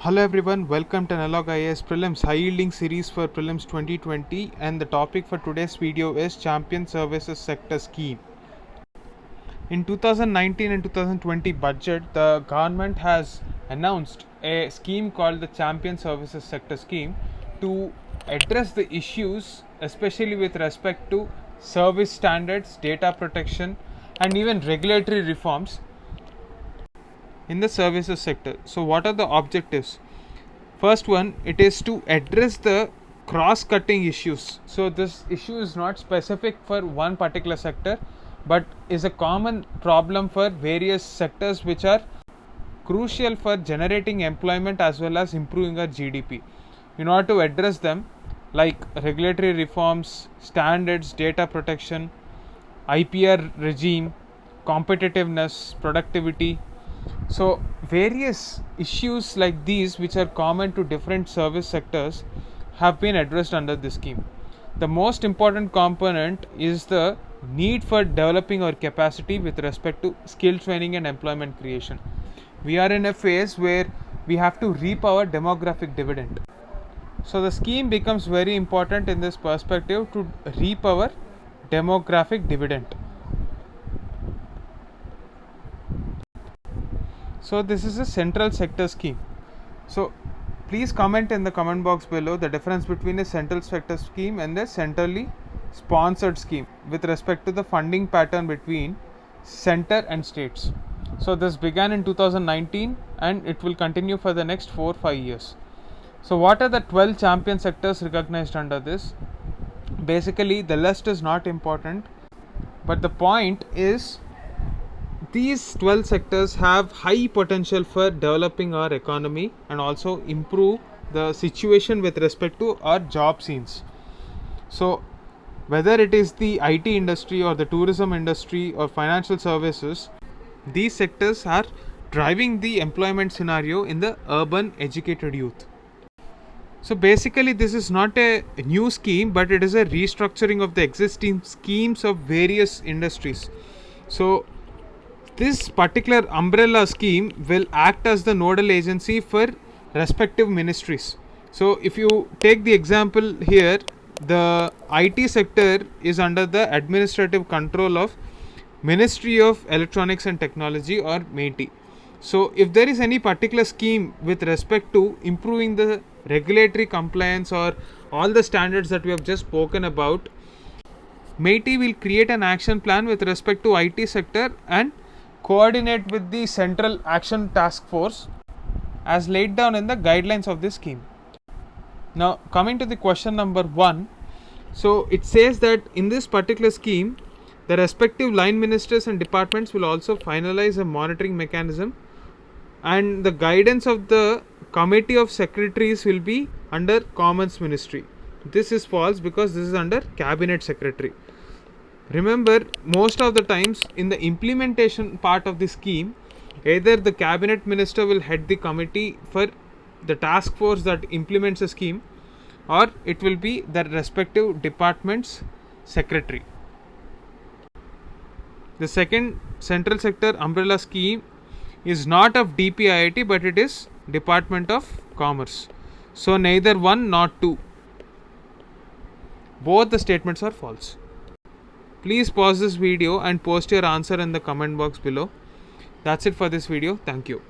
Hello everyone, welcome to Analog IAS Prelims High Yielding Series for Prelims 2020, and the topic for today's video is Champion Services Sector Scheme. In 2019 and 2020 budget, the government has announced a scheme called the Champion Services Sector Scheme to address the issues, especially with respect to service standards, data protection, and even regulatory reforms in the services sector. So what are the objectives? First one, it is to address the cross-cutting issues. So this issue is not specific for one particular sector, but is a common problem for various sectors which are crucial for generating employment as well as improving our GDP. In order to address them, like regulatory reforms, standards, data protection, IPR regime, competitiveness, productivity. So various issues like these, which are common to different service sectors, have been addressed under this scheme. The most important component is the need for developing our capacity with respect to skill training and employment creation. We are in a phase where we have to reap our demographic dividend. So the scheme becomes very important in this perspective to reap our demographic dividend. So this is a central sector scheme. So please comment in the comment box below the difference between a central sector scheme and a centrally sponsored scheme with respect to the funding pattern between center and states. So this began in 2019 and it will continue for the next 4-5 years. So what are the 12 champion sectors recognized under this? Basically, the list is not important, but the point is these 12 sectors have high potential for developing our economy and also improve the situation with respect to our job scenes. So whether it is the IT industry or the tourism industry or financial services, these sectors are driving the employment scenario in the urban educated youth. So basically this is not a new scheme, but it is a restructuring of the existing schemes of various industries. So this particular umbrella scheme will act as the nodal agency for respective ministries. So if you take the example here, the IT sector is under the administrative control of Ministry of Electronics and Technology, or MeitY. So if there is any particular scheme with respect to improving the regulatory compliance or all the standards that we have just spoken about, MeitY will create an action plan with respect to IT sector and coordinate with the Central Action Task Force as laid down in the guidelines of this scheme. Now coming to the question number 1, so it says that in this particular scheme, the respective line ministers and departments will also finalize a monitoring mechanism, and the guidance of the committee of secretaries will be under Commons Ministry. This is false because this is under Cabinet Secretary. Remember, most of the times in the implementation part of the scheme, either the cabinet minister will head the committee for the task force that implements the scheme, or it will be the respective department's secretary. The second central sector umbrella scheme is not of DPIIT, but it is Department of Commerce. So neither one nor two. Both the statements are false. Please pause this video and post your answer in the comment box below. That's it for this video. Thank you.